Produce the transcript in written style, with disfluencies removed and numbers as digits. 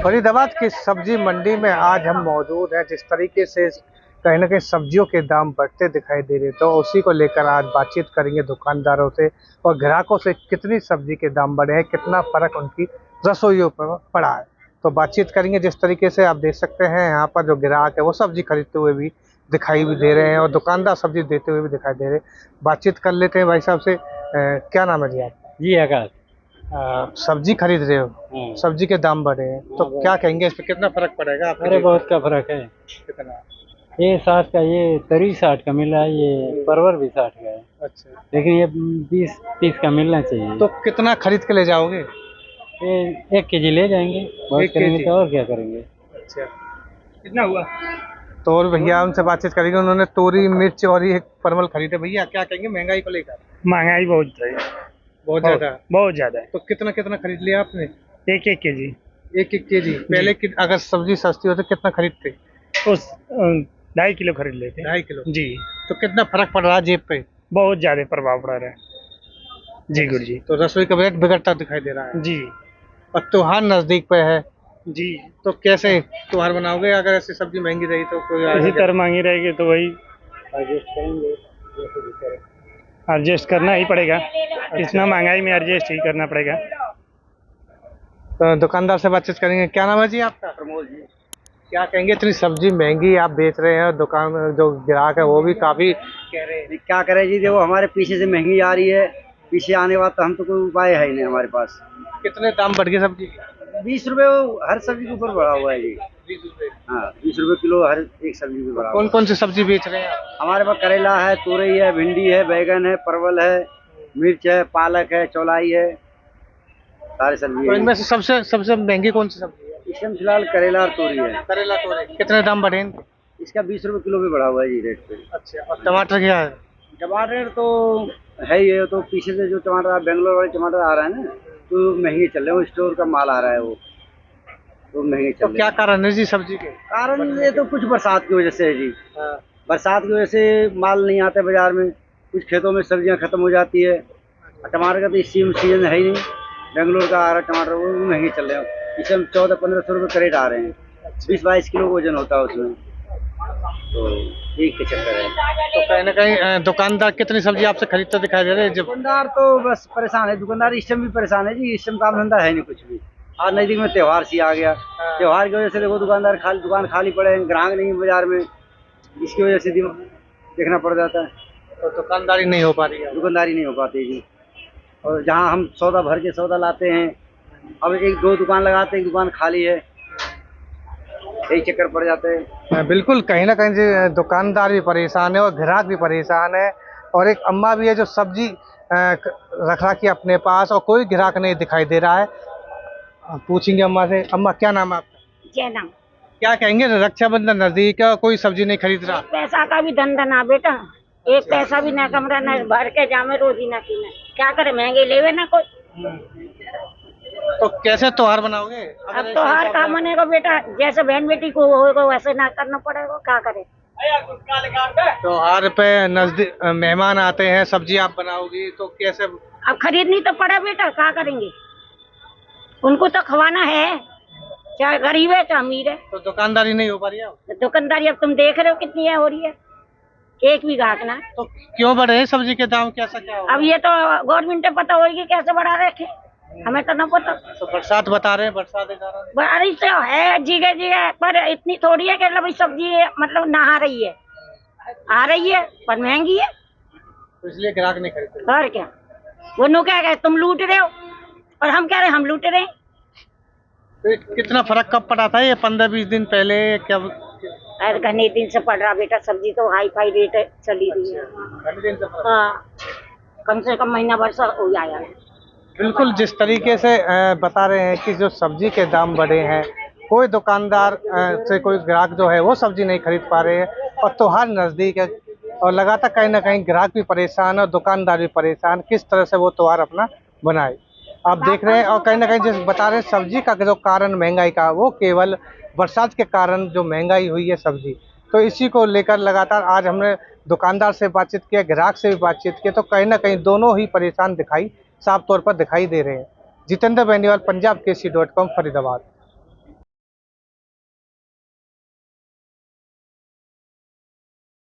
फरीदाबाद की सब्जी मंडी में आज हम मौजूद हैं। जिस तरीके से कहीं ना कहीं सब्जियों के दाम बढ़ते दिखाई दे रहे, तो उसी को लेकर आज बातचीत करेंगे दुकानदारों से और ग्राहकों से। कितनी सब्जी के दाम बढ़े हैं, कितना फर्क उनकी रसोइयों पर पड़ा है, तो बातचीत करेंगे। जिस तरीके से आप देख सकते हैं, यहाँ पर जो ग्राहक है वो सब्जी खरीदते हुए भी दिखाई भी दे रहे हैं और दुकानदार सब्जी देते हुए भी दिखाई दे रहे हैं। बातचीत कर लेते हैं भाई साहब से। क्या नाम है जी आप? जी आकाश। सब्जी खरीद रहे हो, सब्जी के दाम बढ़े हैं, तो क्या कहेंगे इस पे कितना फर्क पड़ेगा आपको? अरे बहुत का फर्क है। कितना? ये 60 का, ये तरी 60 का मिल रहा है, ये परवर भी 60 का है। अच्छा, लेकिन ये 20-30 का मिलना चाहिए। तो कितना खरीद के ले जाओगे? ये 1 केजी ले जाएंगे, बहुत 1 करेंगे केजी? तो और क्या करेंगे। अच्छा, कितना हुआ? तो और भैया उनसे बातचीत करेंगे। उन्होंने तोरी, मिर्च और ये परवल खरीदे। भैया क्या कहेंगे महंगाई को लेकर? महंगाई बहुत है, बहुत ज्यादा। बहुत ज्यादा है। तो कितना कितना खरीद लिया आपने? 1-1 केजी। 1-1 केजी? पहले अगर सब्जी सस्ती होती कितना खरीदते? उस 2.5 किलो खरीद लेते हैं। 2.5 किलो जी, तो कितना फर्क पड़ रहा है जेब पे? बहुत ज्यादा प्रभाव पड़ रहा है जी गुरु जी। तो रसोई का बजट बिगड़ता दिखाई दे रहा है। जी और त्योहार नजदीक पे है, जी, तो कैसे त्योहार बनाओगे? अगर ऐसी सब्जी महंगी रही तो कोई इसी तरह मांगी रहेगी तो वही एडजस्ट करेंगे जैसे भी करें। एडजस्ट करना ही पड़ेगा। इतना महंगाई में एडजस्ट ही करना पड़ेगा। तो दुकानदार से बातचीत करेंगे। क्या नाम है जी आपका? प्रमोद जी। क्या कहेंगे, इतनी सब्जी महंगी आप बेच रहे हैं, दुकान जो ग्राहक है वो भी काफी कह रहे हैं? क्या करें जी, देखो हमारे पीछे से महंगी आ रही है, पीछे आने बाद तो हम तो कोई उपाय है ही नहीं हमारे पास। कितने दाम बढ़ गए सब्जी? 20 रुपए हर सब्जी के ऊपर बढ़ा हुआ है जी। 20 रुपए? हाँ, 20 रुपए किलो हर एक सब्जी पे बढ़ा हुआ कौन है। कौन सी सब्जी बेच रहे हैं आप? हमारे पास करेला है, तुरई है, भिंडी है, बैगन है, परवल है, मिर्च है, पालक है, चौलाई है, सारी सब्जी तो है। इनमें से सबसे सबसे महंगी कौन सी सब्जी है? इस टाइम फिलहाल करेला और तोरी है। करेला, तोरी कितने दाम बढ़े इनके? इसका 20 रुपए किलो भी बढ़ा हुआ है जी रेट पे। अच्छा, और टमाटर क्या है? टमाटर तो है ही है, तो पीछे से जो टमाटर बेंगलोर वाले टमाटर आ रहा है ना, तो महंगे चल रहे हैं। वो स्टोर का माल आ रहा है, वो तो महंगे चल तो रहे क्या हैं। कारण है जी सब्जी के? कारण ये तो कुछ बरसात की वजह से है जी। हाँ। बरसात की वजह से माल नहीं आता बाजार में, कुछ खेतों में सब्जियां खत्म हो जाती है। टमाटर का तो इस सीजन है ही नहीं। बेंगलोर का आ रहा है टमाटर, वो भी महंगे चल रहे हैं। इस टाइम 1400-1500 रुपये करेट आ रहे हैं। 20-22 किलो वजन होता है उसमें, तो एक के चक्कर है। तो कहीं ना कहीं दुकानदार कितनी सब्जी आपसे खरीदते दिखाई दे रहे हैं? जब दुकानदार तो बस परेशान है, दुकानदार इस टाइम भी परेशान है जी। इस टाइम काम धंधा है नहीं कुछ भी। आज नजदीक में त्योहार सी आ गया, त्योहार की वजह से देखो दुकानदार दुकान खाली पड़े हैं, ग्राहक नहीं है बाजार में, इसकी वजह से देखना पड़ जाता है। तो दुकानदारी नहीं हो पा रही है। दुकानदारी नहीं हो पाती जी। और जहाँ हम सौदा भर के सौदा लाते हैं, अब 1-2 दुकान लगाते हैं, एक दुकान खाली है, यही चक्कर पड़ जाते हैं। बिल्कुल, कहीं ना कहीं जो दुकानदार भी परेशान है और ग्राहक भी परेशान है। और एक अम्मा भी है जो सब्जी रख रखी है अपने पास और कोई ग्राहक नहीं दिखाई दे रहा है। पूछेंगे अम्मा से। अम्मा क्या नाम है आपका? जयनाम। क्या कहेंगे, रक्षाबंधन नजदीक है और कोई सब्जी नहीं खरीद रहा? पैसा का भी धंधा ना बेटा, एक पैसा भी ना कमरा ना भर के जामे रोजी ना की, क्या करे, महंगे लेवे ना कोई। तो कैसे त्योहार बनाओगे? अब त्योहार का मनेगा बेटा, जैसे बहन बेटी को होगा वैसे ना करना पड़ेगा, क्या करे। त्योहार पे नजदीक मेहमान आते हैं, सब्जी आप बनाओगी तो कैसे? अब खरीदनी तो पड़ा बेटा, क्या करेंगे, उनको तो खवाना है, चाहे गरीब है चाहे अमीर है। तो दुकानदारी नहीं हो पा रही है? दुकानदारी अब तुम देख रहे हो कितनी है हो रही है, एक भी गाहक ना। तो क्यों बढ़े हैं सब्जी के दाम? कैसा क्या होगा? अब ये तो गवर्नमेंट पता होगी कैसे बढ़ा रखे, हमें तो न पता। तो बरसात बता रहे हैं, बरसात के कारण बारिश तो है जगह जगह, पर इतनी थोड़ी है कि मतलब सब्जी मतलब नहा रही है, आ रही है पर महंगी है, तो इसलिए ग्राहक नहीं खरीदते। और क्या, वो नो क्या कहे, तुम लूट रहे हो और हम कह रहे हम लूट रहे हैं। तो कितना फर्क कब पड़ा था? ये 15-20 दिन पहले क्या? अरे घने दिन से पड़ रहा बेटा, सब्जी तो हाई फाई रेट चली रही है। घने दिन से फर्क? हाँ, कम से कम महीना भर से हो आया है। बिल्कुल, जिस तरीके से बता रहे हैं कि जो सब्जी के दाम बढ़े हैं, कोई दुकानदार से कोई ग्राहक जो है वो सब्जी नहीं खरीद पा रहे हैं और त्योहार नज़दीक है और लगातार कहीं ना कहीं ग्राहक भी परेशान और दुकानदार भी परेशान, किस तरह से वो त्योहार अपना बनाए आप देख रहे हैं। और कहीं ना कहीं जिस बता रहे हैं सब्जी का जो कारण महंगाई का, वो केवल बरसात के कारण जो महंगाई हुई है सब्जी, तो इसी को लेकर लगातार आज हमने दुकानदार से बातचीत किया, ग्राहक से भी बातचीत की, तो कहीं ना कहीं दोनों ही परेशान साफ तौर पर दिखाई दे रहे हैं। जितेंद्र बेनीवाल, पंजाब केसरी.com, फरीदाबाद।